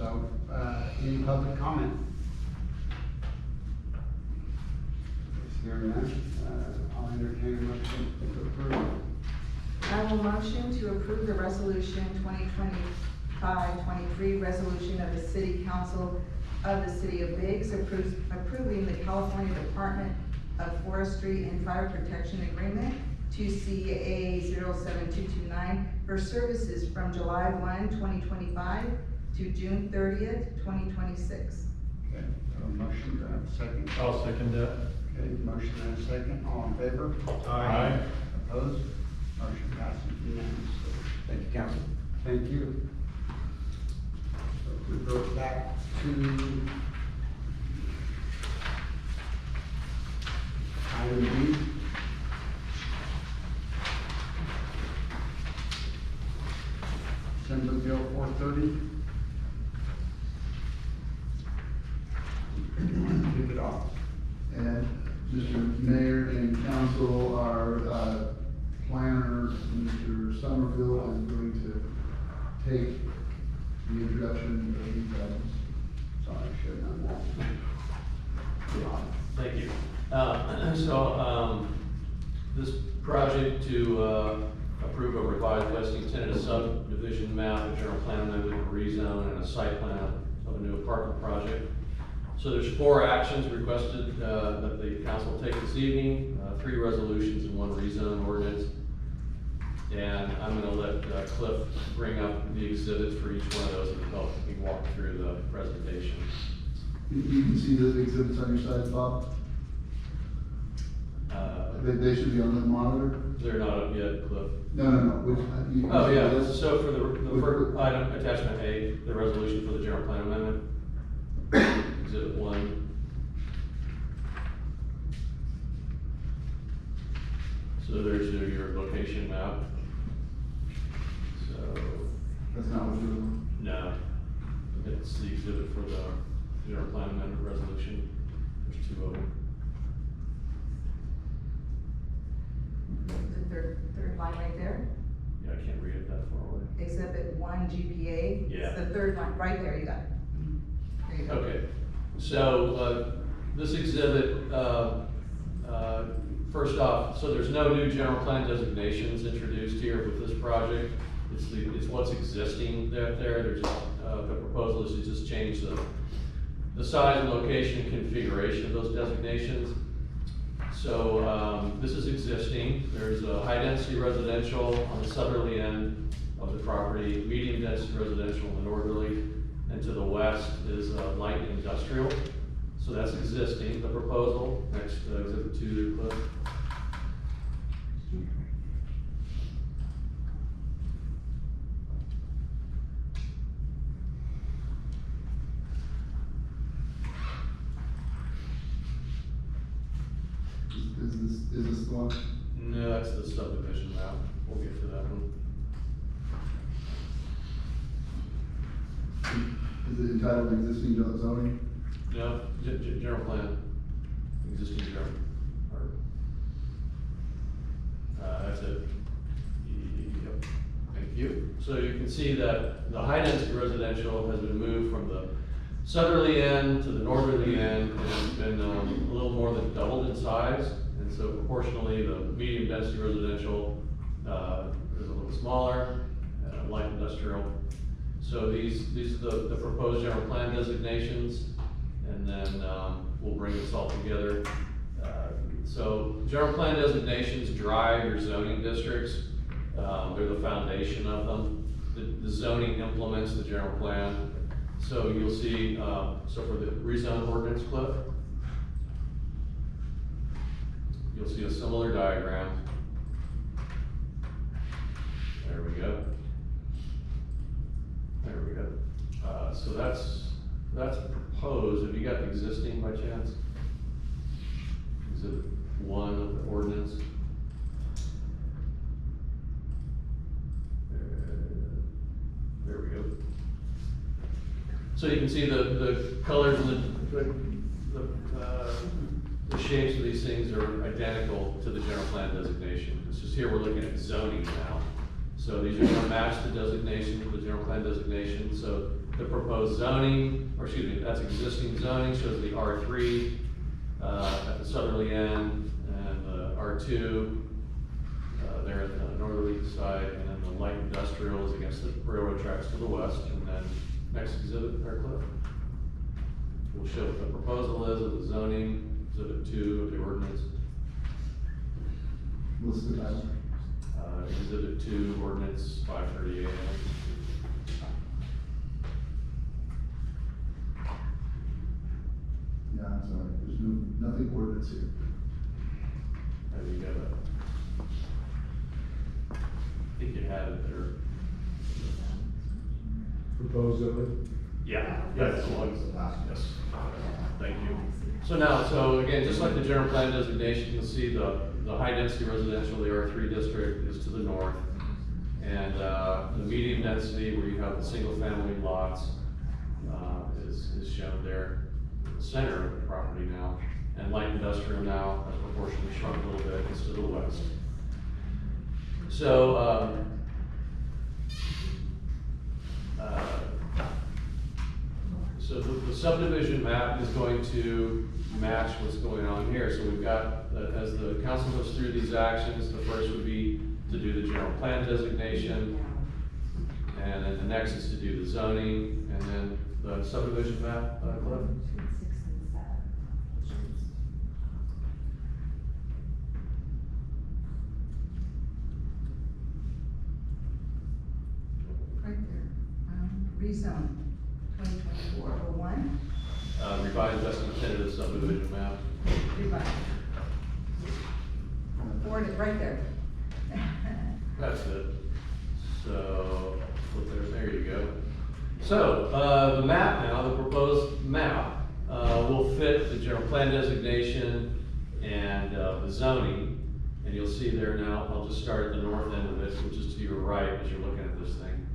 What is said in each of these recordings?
So, any public comment? Hearing none, I'll entertain a motion to approve. I will motion to approve the resolution 2025-23 resolution of the City Council of the City of Biggs approving the California Department of Forestry and Fire Protection Agreement to CA 07229 for services from July 1, 2025 to June 30th, 2026. Okay, a motion, do I have a second? I'll second that. Okay, motion and a second, all in favor? Aye. Opposed? Motion passes unanimously. Thank you, council. Thank you. So we go back to item B. Assembly Bill 430. Kick it off. And Mr. Mayor and council, our planner, Mr. Somerville, is going to take the introduction of these items. Sorry, I should have done that. Thank you. This project to approve a revised Weston tenant subdivision map, a general plan amendment, a rezone, and a site plan of a new apartment project. So there's 4 actions requested that the council take this evening, 3 resolutions and 1 rezone ordinance. And I'm gonna let Cliff bring up the exhibits for each one of those and help me walk through the presentation. You can see the exhibits on your side, Bob. They should be on the monitor. They're not up yet, Cliff. No. Which, Oh, yeah, this? so for the first item, attachment A, the resolution for the general plan amendment, exhibit 1. So there's your location map. So, That's not what you're doing. no, it's the exhibit for the general plan amendment resolution. There's 2 of them. The third line right there, Yeah, I can't read it that far away. exhibit 1 GPA. Yeah. It's the third line, right there, you got it. There you go. Okay, so, this exhibit, first off, so there's no new general plan designations introduced here with this project. It's what's existing there, they're just, the proposal is to just change the size and location and configuration of those designations. So, this is existing. There's a high density residential on the southerly end of the property, medium density residential on the northerly, and to the west is light industrial. So that's existing, the proposal. Next, exhibit 2, Cliff. Is this the one? No, that's the subdivision map. We'll get to that one. Is it entitled existing zoning? No, general plan, existing general, or, that's it. Yep, thank you. So you can see that the high density residential has been moved from the southerly end to the northerly end, and it's been a little more than doubled in size. And so proportionally, the medium density residential is a little smaller, light industrial. So these are the proposed general plan designations, and then we'll bring this all together. So general plan designations drive your zoning districts. They're the foundation of them. The zoning implements the general plan. So you'll see, so for the rezone ordinance, Cliff, you'll see a similar diagram. There we go. There we go. So that's proposed. Have you got the existing by chance? Exhibit 1 of the ordinance. There we go. So you can see the colors and the shapes of these things are identical to the general plan designation. It's just here we're looking at zoning now. So these are gonna match the designation, the general plan designation. So the proposed zoning, or excuse me, that's existing zoning, shows the R3 at the southerly end, and the R2 there at the northerly side, and then the light industrial is against the railroad tracks to the west. And then next exhibit, there, Cliff. We'll show what the proposal is of the zoning, exhibit 2 of the ordinance. What's the title? Exhibit 2, ordinance 538. Yeah, I'm sorry, there's nothing ordinance here. How do you get it? I think you had it there. Proposed zoning? Yeah, that's the one. Yes. Thank you. So again, just like the general plan designation, you'll see the high density residential, the R3 district is to the north. And the medium density, where you have the single family lots, is shown there in the center of the property now. And light industrial now has proportionally shrunk a little bit, it's to the west. So, so the subdivision map is going to match what's going on here. So we've got, as the council goes through these actions, the first would be to do the general plan designation, and then the next is to do the zoning, and then the subdivision map, Cliff? Right there, rezone, 2024-01, Revised estimate tentative subdivision map. revised. Right there. That's it. So, there you go. So, the map now, the proposed map, will fit the general plan designation and the zoning. And you'll see there now, I'll just start at the north end of it, which is to your right as you're looking at this thing.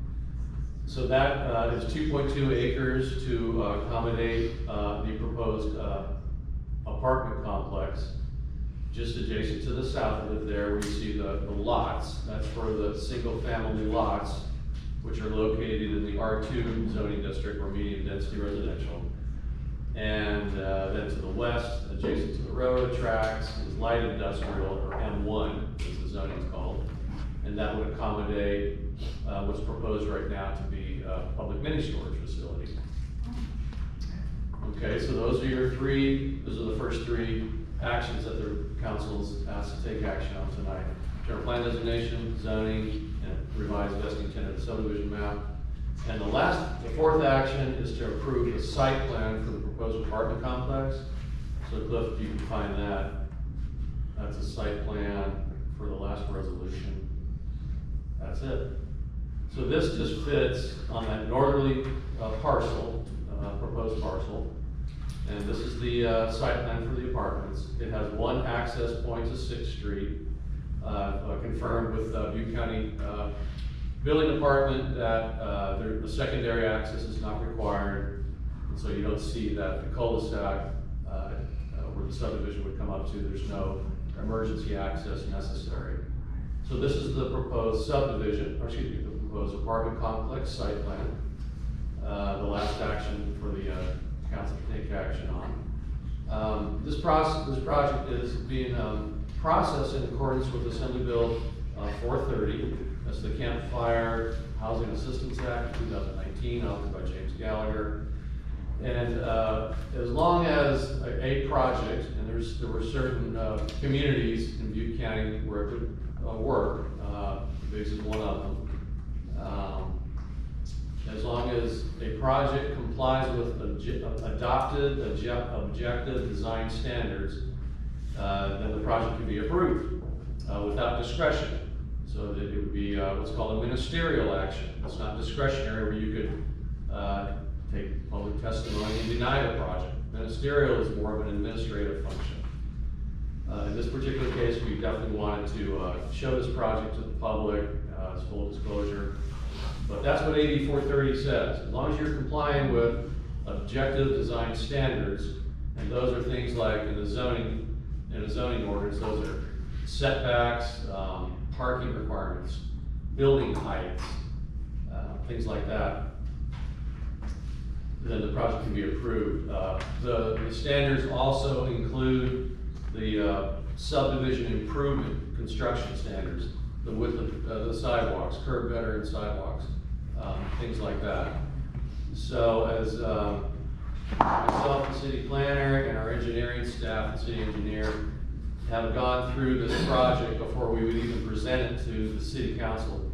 So that is 2.2 acres to accommodate the proposed apartment complex. Just adjacent to the south of it there, where you see the lots, that's for the single family lots, which are located in the R2 zoning district, or medium density residential. And then to the west, adjacent to the railroad tracks, is light industrial, or M1, as the zoning is called. And that would accommodate what's proposed right now to be a public mini storage facility. Okay, so those are the first three actions that the council's asked to take action on tonight. General plan designation, zoning, and revised vesting tenant subdivision map. And the fourth action is to approve the site plan for the proposed apartment complex. So Cliff, if you can find that, that's a site plan for the last resolution. That's it. So this just fits on that northerly parcel, proposed parcel. And this is the site plan for the apartments. It has one access point to 6th Street, confirmed with Butte County Building Department that the secondary access is not required. And so you don't see that the cul-de-sac where the subdivision would come up to, there's no emergency access necessary. So this is the proposed subdivision, or excuse me, the proposed apartment complex site plan. The last action for the council to take action on. This project is being processed in accordance with Assembly Bill 430. That's the Campfire Housing Assistance Act of 2019, authored by James Gallagher. And as long as a project, and there were certain communities in Butte County where it would work, Biggs is one of them. As long as a project complies with adopted objective design standards, then the project can be approved without discretion. So that it would be what's called a ministerial action. It's not discretionary, where you could take public testimony and deny the project. Ministerial is more of an administrative function. In this particular case, we definitely wanted to show this project to the public, as full disclosure. But that's what AB 430 says. As long as you're complying with objective design standards, and those are things like in a zoning ordinance, those are setbacks, parking requirements, building heights, things like that, then the project can be approved. The standards also include the subdivision improvement construction standards, the width of the sidewalks, curb gutter and sidewalks, things like that. So as myself, the city planner, and our engineering staff, the city engineer, have gone through this project before we would even present it to the city council.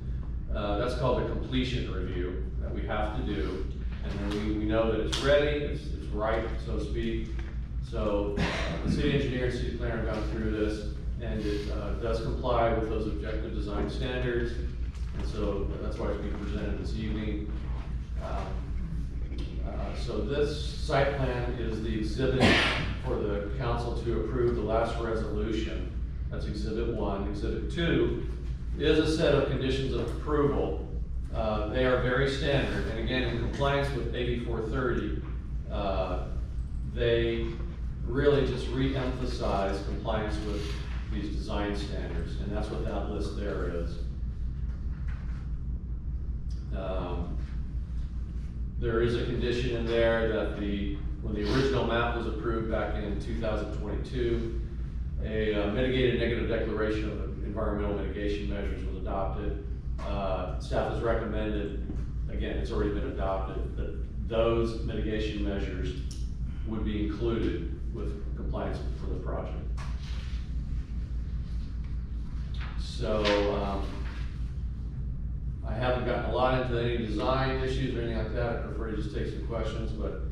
That's called a completion review that we have to do. And then we know that it's ready, it's right, so to speak. So the city engineer and city planner have gone through this, and it does comply with those objective design standards. And so that's why it's being presented this evening. So this site plan is the exhibit for the council to approve the last resolution. That's exhibit 1. Exhibit 2 is a set of conditions of approval. They are very standard, and again, in compliance with AB 430, they really just re-emphasize compliance with these design standards, and that's what that list there is. There is a condition in there that when the original map was approved back in 2022, a mitigated negative declaration of environmental mitigation measures was adopted. Staff has recommended, again, it's already been adopted, that those mitigation measures would be included with compliance for the project. So, I haven't gotten a lot into any design issues or anything like that. I prefer to just take some questions, but